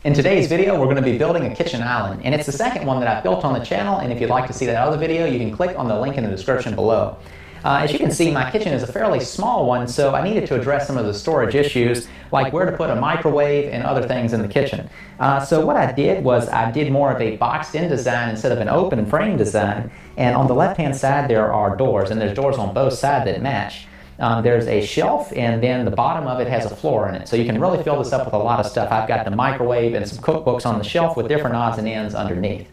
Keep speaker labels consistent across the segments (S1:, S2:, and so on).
S1: In today's video, we're going to be building a kitchen island, and it's the second one that I've built on the channel, and if you'd like to see that other video, you can click on the link in the description below. As you can see, my kitchen is a fairly small one, so I needed to address some of the storage issues, like where to put a microwave and other things in the kitchen. So what I did was I did more of a boxed-in design instead of an open frame design, and on the left-hand side there are doors, and there's doors on both sides that match. There's a shelf, and then the bottom of it has a floor in it, so you can really fill this up with a lot of stuff. I've got the microwave and some cookbooks on the shelf with different odds and ends underneath.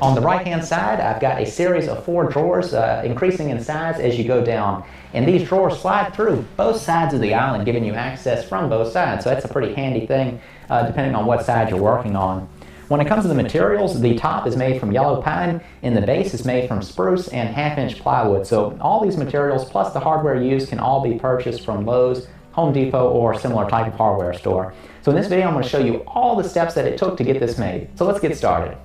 S1: On the right hand side, I've got a series of 4 drawers, increasing in size as you go down, and these drawers slide through both sides of the island, giving you access from both sides, so that's a pretty handy thing depending on what side you're working on. When it comes to the materials, the top is made from yellow pine and the base is made from spruce and 1/2-inch plywood. So all these materials plus the hardware used can all be purchased from Lowe's, Home Depot, or a similar type of hardware store. So in this video I'm going to show you all the steps that it took to get this made. So let's get started.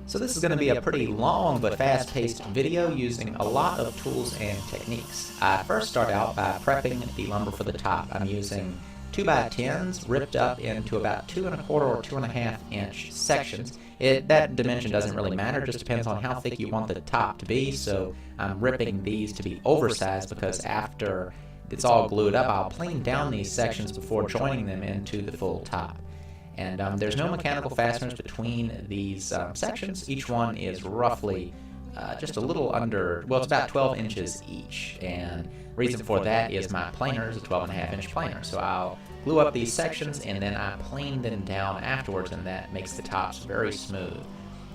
S1: So this is going to be a pretty long but fast-paced video using a lot of tools and techniques. I first start out by prepping the lumber for the top. I'm using 2x10s ripped up into about 2 1/4 or 2 1/2 inch sections. That dimension doesn't really matter, just depends on how thick you want the top to be, so I'm ripping these to be oversized because after it's all glued up I'll plane down these sections before joining them into the full top. And there's no mechanical fasteners between these sections. Each one is roughly just a little under, well, it's about 12 inches each, and reason for that is my planer is a 12.5 inch planer, so I'll glue up these sections and then I plane them down afterwards, and that makes the tops very smooth.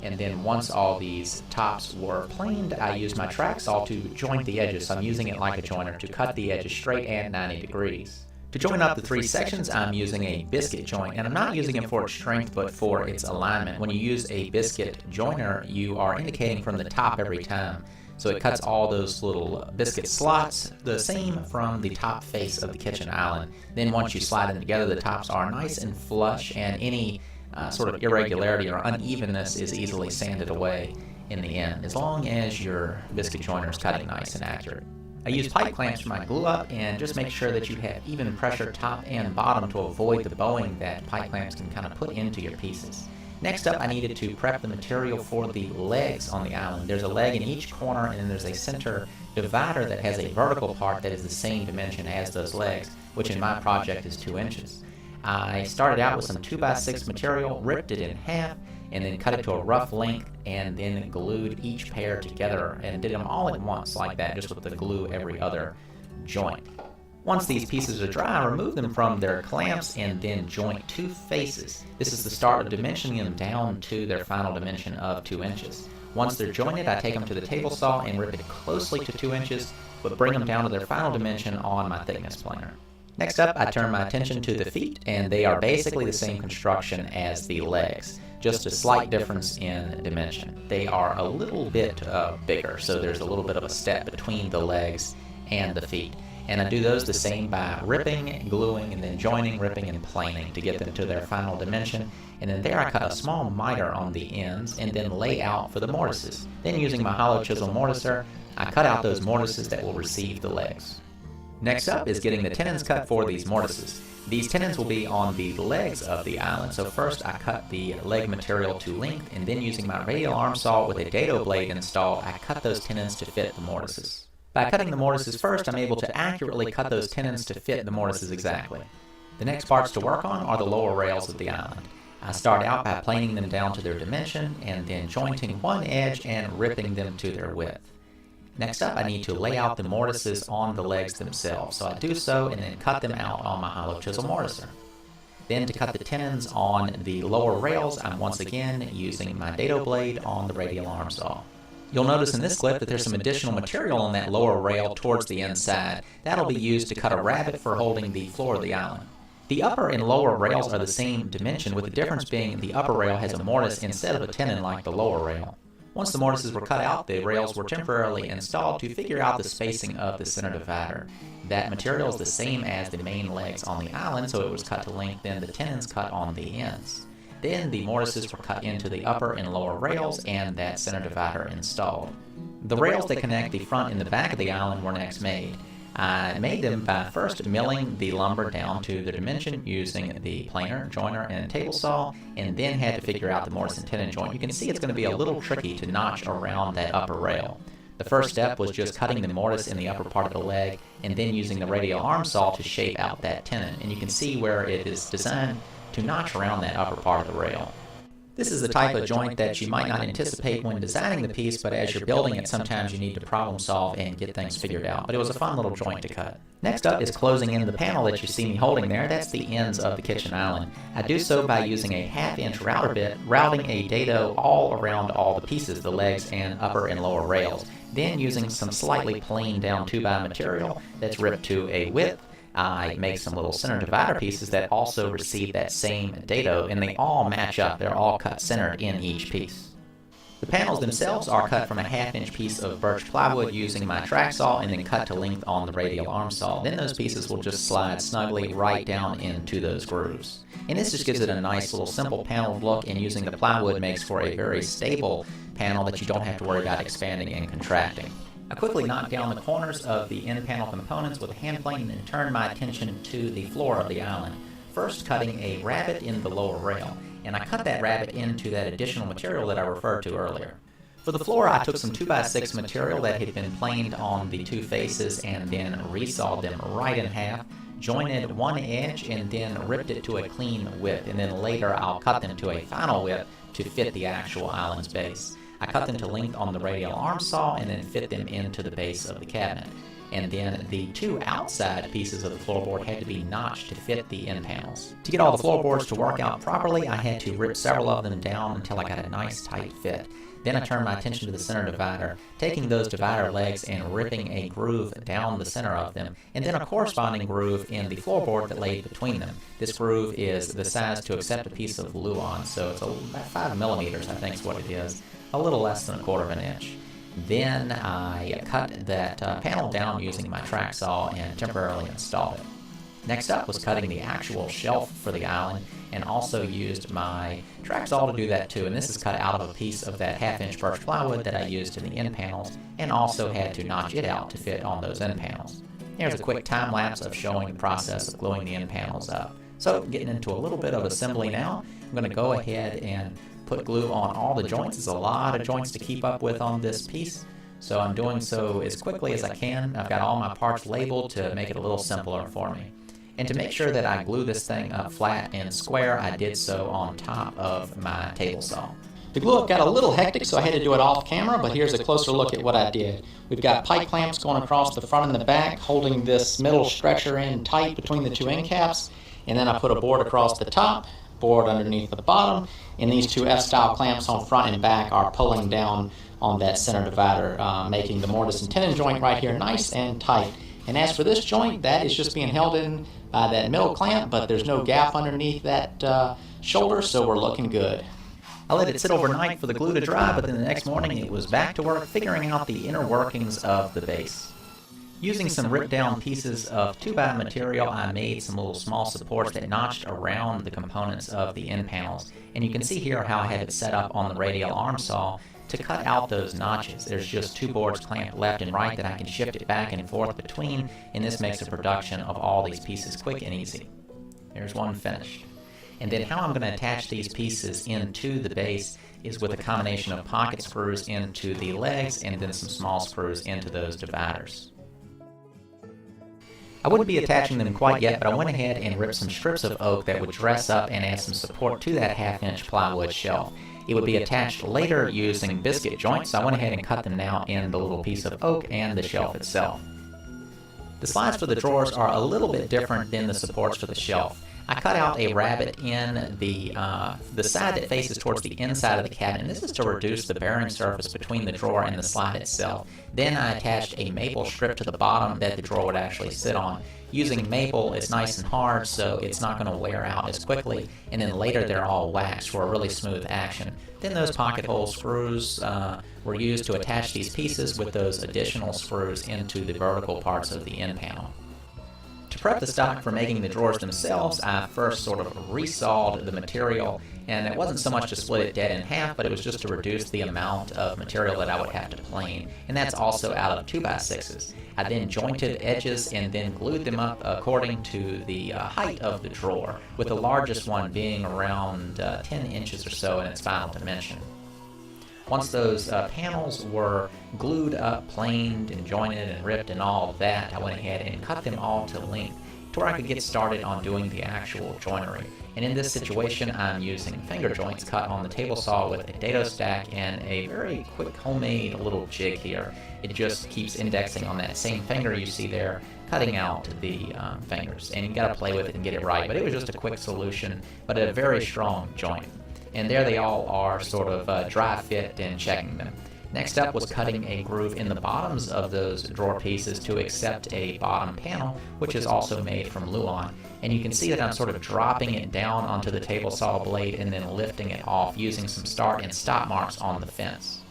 S1: And then once all these tops were planed, I used my track saw to joint the edges, so I'm using it like a joiner to cut the edges straight and 90 degrees. To join up the 3 sections, I'm using a biscuit joint, and I'm not using it for its strength but for its alignment. When you use a biscuit joiner, you are indicating from the top every time, so it cuts all those little biscuit slots the same from the top face of the kitchen island. Then once you slide them together, the tops are nice and flush, and any sort of irregularity or unevenness is easily sanded away in the end, as long as your biscuit joiner is cutting nice and accurate. I use pipe clamps for my glue up, and just make sure that you have even pressure top and bottom to avoid the bowing that pipe clamps can kind of put into your pieces. Next up, I needed to prep the material for the legs on the island. There's a leg in each corner, and then there's a center divider that has a vertical part that is the same dimension as those legs, which in my project is 2 inches. I started out with some 2x6 material, ripped it in half, and then cut it to a rough length, and then glued each pair together and did them all at once like that, just with the glue every other joint. Once these pieces are dry, I remove them from their clamps and then joint 2 faces. This is the start of dimensioning them down to their final dimension of 2 inches. Once they're jointed, I take them to the table saw and rip it closely to 2 inches, but bring them down to their final dimension on my thickness planer. Next up, I turn my attention to the feet, and they are basically the same construction as the legs, just a slight difference in dimension. They are a little bit bigger, so there's a little bit of a step between the legs and the feet. And I do those the same by ripping, gluing, and then joining, ripping, and planing to get them to their final dimension. And then there I cut a small miter on the ends and then lay out for the mortises. Then using my hollow chisel mortiser, I cut out those mortises that will receive the legs. Next up is getting the tenons cut for these mortises. These tenons will be on the legs of the island, so first I cut the leg material to length, and then using my radial arm saw with a dado blade installed, I cut those tenons to fit the mortises. By cutting the mortises first, I'm able to accurately cut those tenons to fit the mortises exactly. The next parts to work on are the lower rails of the island. I start out by planing them down to their dimension, and then jointing one edge and ripping them to their width. Next up, I need to lay out the mortises on the legs themselves, so I do so and then cut them out on my hollow chisel mortiser. Then to cut the tenons on the lower rails, I'm once again using my dado blade on the radial arm saw. You'll notice in this clip that there's some additional material on that lower rail towards the inside. That'll be used to cut a rabbet for holding the floor of the island. The upper and lower rails are the same dimension, with the difference being the upper rail has a mortise instead of a tenon like the lower rail. Once the mortises were cut out, the rails were temporarily installed to figure out the spacing of the center divider. That material is the same as the main legs on the island, so it was cut to length, then the tenons cut on the ends. Then the mortises were cut into the upper and lower rails and that center divider installed. The rails that connect the front and the back of the island were next made. I made them by first milling the lumber down to the dimension using the planer, joiner, and table saw, and then had to figure out the mortise and tenon joint. You can see it's going to be a little tricky to notch around that upper rail. The first step was just cutting the mortise in the upper part of the leg and then using the radial arm saw to shape out that tenon. And you can see where it is designed to notch around that upper part of the rail. This is the type of joint that you might not anticipate when designing the piece, but as you're building it, sometimes you need to problem solve and get things figured out. But it was a fun little joint to cut. Next up is closing in the panel that you see me holding there. That's the ends of the kitchen island. I do so by using a 1/2-inch router bit, routing a dado all around all the pieces, the legs and upper and lower rails. Then using some slightly planed down 2x material that's ripped to a width, I make some little center divider pieces that also receive that same dado, and they all match up. They're all cut centered in each piece. The panels themselves are cut from a 1/2-inch piece of birch plywood using my track saw and then cut to length on the radial arm saw. Then those pieces will just slide snugly right down into those grooves. And this just gives it a nice little simple paneled look, and using the plywood makes for a very stable panel that you don't have to worry about expanding and contracting. I quickly knocked down the corners of the end panel components with a hand plane and turned my attention to the floor of the island. First cutting a rabbet in the lower rail, and I cut that rabbet into that additional material that I referred to earlier. For the floor, I took some 2x6 material that had been planed on the two faces and then resawed them right in half, jointed one edge and then ripped it to a clean width, and then later I'll cut them to a final width to fit the actual island's base. I cut them to length on the radial arm saw and then fit them into the base of the cabinet. And then the two outside pieces of the floorboard had to be notched to fit the end panels. To get all the floorboards to work out properly, I had to rip several of them down until I got a nice tight fit. Then I turned my attention to the center divider, taking those divider legs and ripping a groove down the center of them, and then a corresponding groove in the floorboard that laid between them. This groove is the size to accept a piece of Luan, so it's about 5 millimeters, I think is what it is. A little less than 1/4 inch. Then I cut that panel down using my track saw and temporarily installed it. Next up was cutting the actual shelf for the island, and also used my track saw to do that too. And this is cut out of a piece of that 1/2-inch birch plywood that I used in the end panels, and also had to notch it out to fit on those end panels. Here's a quick time lapse of showing the process of gluing the end panels up. So getting into a little bit of assembly now, I'm going to go ahead and put glue on all the joints. There's a lot of joints to keep up with on this piece, so I'm doing so as quickly as I can. I've got all my parts labeled to make it a little simpler for me. And to make sure that I glue this thing up flat and square, I did so on top of my table saw. The glue up got a little hectic, so I had to do it off camera, but here's a closer look at what I did. We've got pipe clamps going across the front and the back, holding this middle stretcher in tight between the two end caps, and then I put a board across the top, board underneath the bottom, and these two F-style clamps on front and back are pulling down on that center divider, making the mortise and tenon joint right here nice and tight. And as for this joint, that is just being held in by that middle clamp, but there's no gap underneath that shoulder, so we're looking good. I let it sit overnight for the glue to dry, but then the next morning it was back to work figuring out the inner workings of the base. Using some ripped down pieces of 2x material, I made some little small supports that notched around the components of the end panels. And you can see here how I have it set up on the radial arm saw to cut out those notches. There's just two boards clamped left and right that I can shift it back and forth between, and this makes the production of all these pieces quick and easy. There's one finished. And then how I'm going to attach these pieces into the base is with a combination of pocket screws into the legs and then some small screws into those dividers. I wouldn't be attaching them quite yet, but I went ahead and ripped some strips of oak that would dress up and add some support to that 1/2-inch plywood shelf. It would be attached later using biscuit joints, so I went ahead and cut them now in the little piece of oak and the shelf itself. The slides for the drawers are a little bit different than the supports for the shelf. I cut out a rabbet in the side that faces towards the inside of the cabinet, and this is to reduce the bearing surface between the drawer and the slide itself. Then I attached a maple strip to the bottom that the drawer would actually sit on. Using maple, it's nice and hard, so it's not going to wear out as quickly, and then later they're all waxed for a really smooth action. Then those pocket hole screws were used to attach these pieces with those additional screws into the vertical parts of the end panel. To prep the stock for making the drawers themselves, I first sort of resawed the material, and it wasn't so much to split it dead in half, but it was just to reduce the amount of material that I would have to plane, and that's also out of 2x6s. I then jointed edges and then glued them up according to the height of the drawer, with the largest one being around 10 inches or so in its final dimension. Once those panels were glued up, planed, and jointed, and ripped, and all of that, I went ahead and cut them all to length to where I could get started on doing the actual joinery. And in this situation, I'm using finger joints cut on the table saw with a dado stack and a very quick homemade little jig here. It just keeps indexing on that same finger you see there, cutting out the fingers. And you gotta play with it and get it right, but it was just a quick solution, but a very strong joint. And there they all are, sort of dry fit and checking them. Next up was cutting a groove in the bottoms of those drawer pieces to accept a bottom panel, which is also made from Luan. And you can see that I'm sort of dropping it down onto the table saw blade and then lifting it off using some start and stop marks on the fence.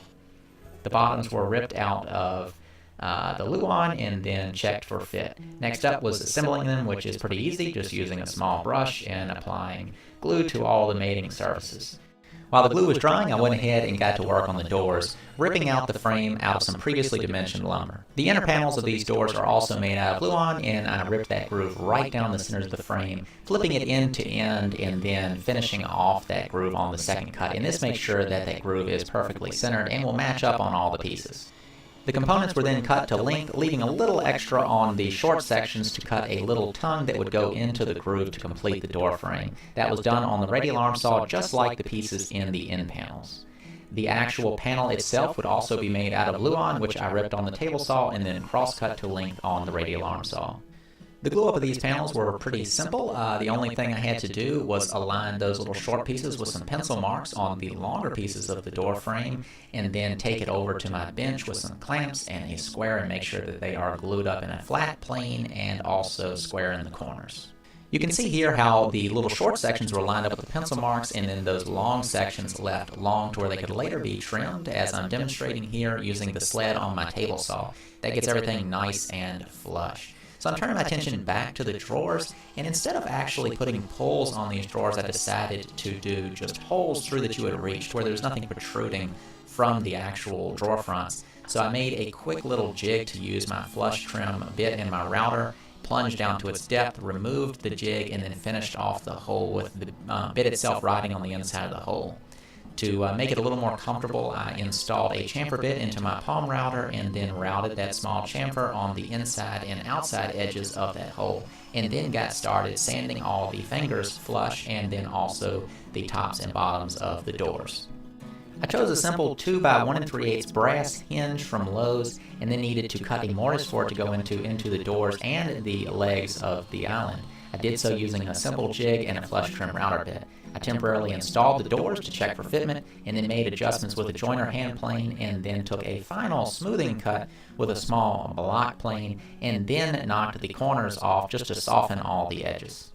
S1: The bottoms were ripped out of the Luan and then checked for fit. Next up was assembling them, which is pretty easy, just using a small brush and applying glue to all the mating surfaces. While the glue was drying, I went ahead and got to work on the doors, ripping out the frame out of some previously dimensioned lumber. The inner panels of these doors are also made out of Luan, and I ripped that groove right down the centers of the frame, flipping it end to end and then finishing off that groove on the second cut. And this makes sure that that groove is perfectly centered and will match up on all the pieces. The components were then cut to length, leaving a little extra on the short sections to cut a little tongue that would go into the groove to complete the door frame. That was done on the radial arm saw, just like the pieces in the end panels. The actual panel itself would also be made out of Luan, which I ripped on the table saw and then cross-cut to length on the radial arm saw. The glue up of these panels were pretty simple. The only thing I had to do was align those little short pieces with some pencil marks on the longer pieces of the door frame, and then take it over to my bench with some clamps and a square and make sure that they are glued up in a flat plane and also square in the corners. You can see here how the little short sections were lined up with the pencil marks, and then those long sections left long to where they could later be trimmed, as I'm demonstrating here using the sled on my table saw. That gets everything nice and flush. So I'm turning my attention back to the drawers, and instead of actually putting pulls on these drawers, I decided to do just holes through that you had reached, where there's nothing protruding from the actual drawer fronts. So I made a quick little jig to use my flush trim bit in my router, plunged down to its depth, removed the jig, and then finished off the hole with the bit itself riding on the inside of the hole. To make it a little more comfortable, I installed a chamfer bit into my palm router and then routed that small chamfer on the inside and outside edges of that hole, and then got started sanding all the fingers flush and then also the tops and bottoms of the doors. I chose a simple 2 by 1 3/8 brass hinge from Lowe's, and then needed to cut a mortise for it to go into the doors and the legs of the island. I did so using a simple jig and a flush trim router bit. I temporarily installed the doors to check for fitment, and then made adjustments with a joiner hand plane, and then took a final smoothing cut with a small block plane, and then knocked the corners off just to soften all the edges.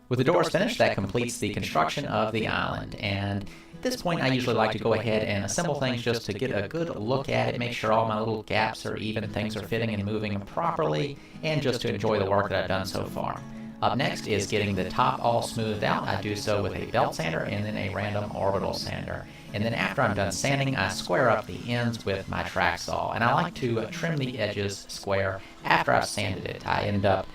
S1: With the doors finished, that completes the construction of the island, and at this point I usually like to go ahead and assemble things just to get a good look at it, make sure all my little gaps are even, things are fitting and moving properly, and just to enjoy the work that I've done so far. Up next is getting the top all smoothed out. I do so with a belt sander and then a random orbital sander. And then after I'm done sanding, I square up the ends with my track saw. And I like to trim the edges square after I've sanded it. I end up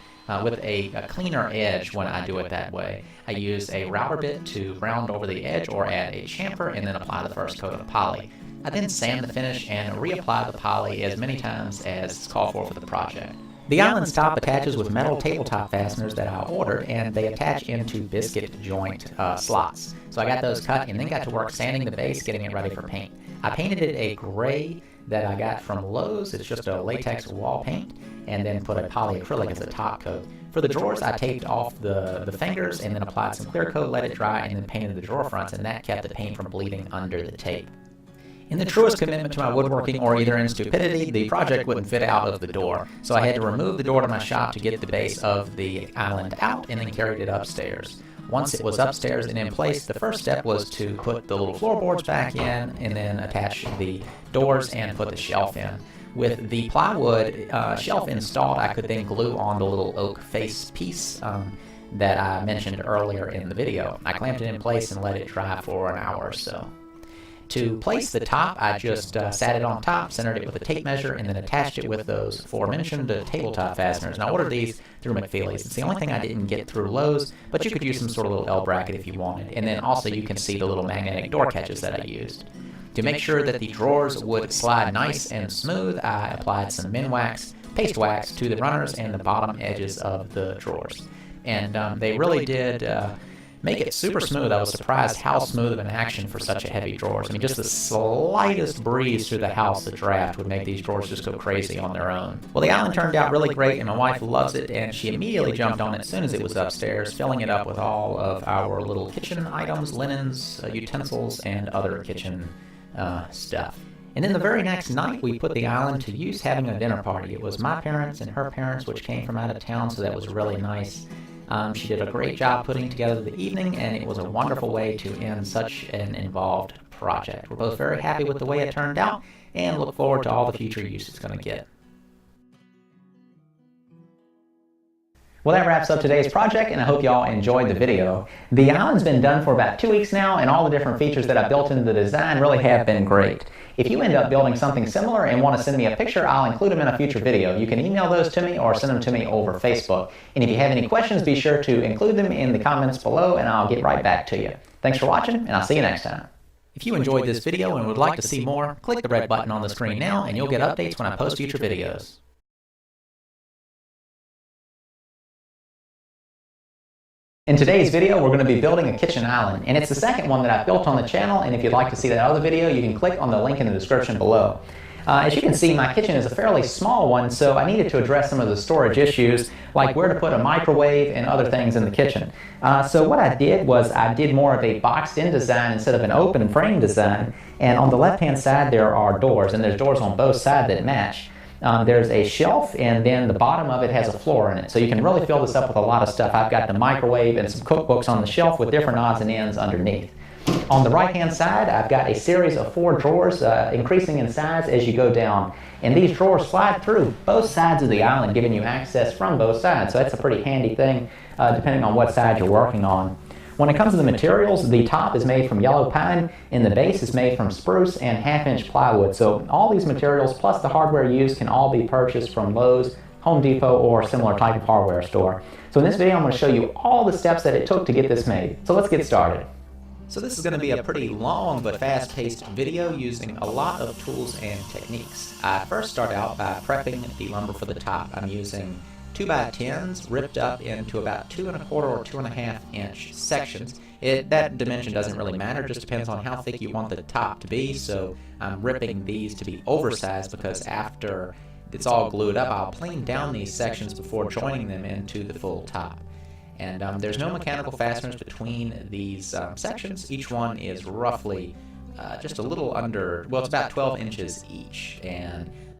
S1: with a cleaner edge when I do it that way. I use a router bit to round over the edge or add a chamfer and then apply the first coat of poly. I then sand the finish and reapply the poly as many times as it's called for the project. The island's top attaches with metal tabletop fasteners that I ordered, and they attach into biscuit joint slots. So I got those cut and then got to work sanding the base, getting it ready for paint. I painted it a gray that I got from Lowe's. It's just a latex wall paint, and then put a polyacrylic as a top coat. For the drawers, I taped off the fingers and then applied some clear coat, let it dry, and then painted the drawer fronts, and that kept the paint from bleeding under the tape. In the truest commitment to my woodworking, or either in stupidity, the project wouldn't fit out of the door, so I had to remove the door to my shop to get the base of the island out, and then carried it upstairs. Once it was upstairs and in place, the first step was to put the little floorboards back in, and then attach the doors and put the shelf in. with the plywood shelf installed, I could then glue on the little oak face piece that I mentioned earlier in the video. I clamped it in place and let it dry for an hour or so. To place the top, I just sat it on top, centered it with a tape measure, and then attached it with those aforementioned tabletop fasteners. And I ordered these through McFeely's. It's the only thing I didn't get through Lowe's, but you could use some sort of little L bracket if you wanted. And then also you can see the little magnetic door catches that I used. To make sure that the drawers would slide nice and smooth, I applied some Minwax paste wax to the runners and the bottom edges of the drawers. And they really did make it super smooth. I was surprised how smooth of an action for such a heavy drawers. I mean, just the slightest breeze through the house, the draft, would make these drawers just go crazy on their own. Well, the island turned out really great, and my wife loves it, and she immediately jumped on it as soon as it was upstairs, filling it up with all of our little kitchen items, linens, utensils, and other kitchen stuff. And then the very next night, we put the island to use having a dinner party. It was my parents and her parents, which came from out of town, so that was really nice. She did a great job putting together the evening, and it was a wonderful way to end such an involved project. We're both very happy with the way it turned out and look forward to all the future use it's going to get. Well, that wraps up today's project, and I hope y'all enjoyed the video. The island's been done for about 2 weeks now, and all the different features that I built into the design really have been great. If you end up building something similar and want to send me a picture, I'll include them in a future video. You can email those to me or send them to me over Facebook. And if you have any questions, be sure to include them in the comments below, and I'll get right back to you. Thanks for watching, and I'll see you next time. If you enjoyed this video and would like to see more, click the red button on the screen now, and you'll get updates when I post future videos. In today's video, we're going to be building a kitchen island, and it's the second one that I've built on the channel, and if you'd like to see that other video, you can click on the link in the description below. As you can see, my kitchen is a fairly small one, so I needed to address some of the storage issues, like where to put a microwave and other things in the kitchen. So what I did was I did more of a boxed-in design instead of an open frame design, and on the left-hand side there are doors, and there's doors on both sides that match. There's a shelf, and then the bottom of it has a floor in it, so you can really fill this up with a lot of stuff. I've got the microwave and some cookbooks on the shelf with different odds and ends underneath. On the right hand side, I've got a series of 4 drawers, increasing in size as you go down, and these drawers slide through both sides of the island, giving you access from both sides, so that's a pretty handy thing depending on what side you're working on. When it comes to the materials, the top is made from yellow pine, and the base is made from spruce and 1/2-inch plywood. So all these materials, plus the hardware used, can all be purchased from Lowe's, Home Depot, or similar type of hardware store. So in this video, I'm going to show you all the steps that it took to get this made. So let's get started. So this is going to be a pretty long but fast-paced video using a lot of tools and techniques. I first start out by prepping the lumber for the top. I'm using 2x10s ripped up into about 2 1/4 or 2 1/2 inch sections. That dimension doesn't really matter, just depends on how thick you want the top to be, so I'm ripping these to be oversized because after it's all glued up, I'll plane down these sections before joining them into the full top. And there's no mechanical fasteners between these sections. Each one is roughly just a little under, well, it's about 12 inches each. And